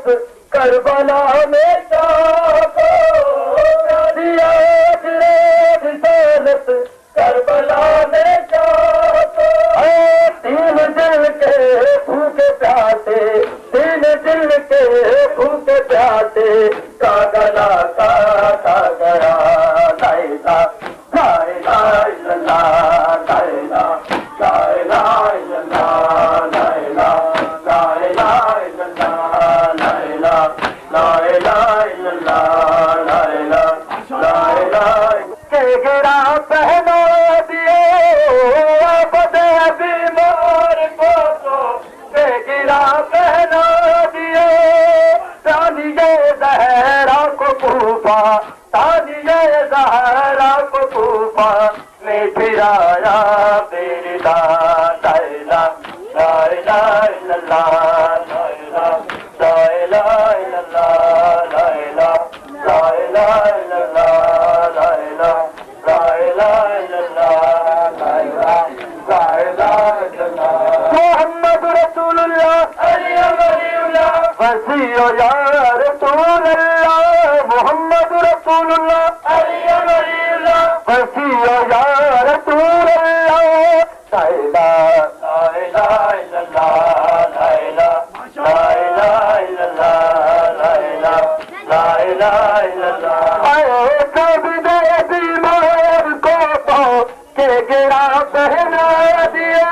رسالت کربلا میں شاہ کو دیا رسالت کربلا میں شاہ کو تین دل کے بھوکے پیاسے تین دل کے بھوکے پیاسے کا گلا کاٹا گیا لا الہ الا اللہ لا الہ الا اللہ لا الہ الا اللہ لا الہ الا اللہ لا الہ کے گرا پہنا دیے عبد بیمار کو کے گرا پہنا دیے تانیے زہرا کو کوفہ تانیے زہرا کو کوفہ میں پھرایا میری لا الہ الا اللہ لا الہ الا اللہ لا الہ الا اللہ لا الہ الا اللہ لا الہ الا اللہ محمد رسول اللہ علی ولی اللہ وسیع یا رسول اللہ محمد رسول اللہ علی ولی اللہ وسیع یا رسول اللہ لا الہ الا اللہ لا الہ الا اللہ لا الہ الا اللہ سب دے بیمار کو تو کہ گرا پہنا دیے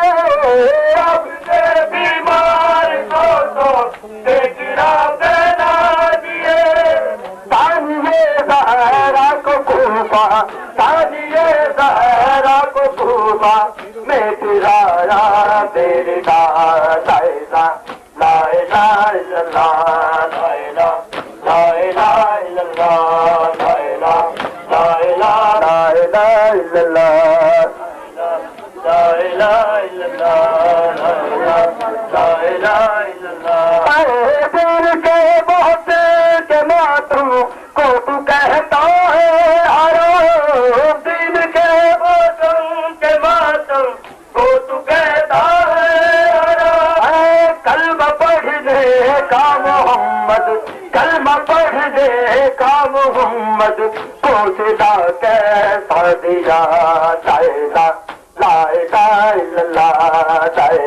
اب دے بیمار کو تو کہ گرا پہنا دیے تانیے زہرا کو کوفہ تانیے زہرا کو کوفہ میں پھرایا تیری لا الہ الا اللہ لا الہ الا اللہ لا الہ الا اللہ لا الہ الا اللہ لا الہ الا اللہ اے دل کے بہت کے ماتم کو تو کہتا ہے حرام دل کے بہت کے ماتم کو تو کہتا ہے حرام کلمہ پڑھنے کا محمد کلمہ پڑھنے کا محمد کو صدا کیسا دیا لا الہ الا اللہ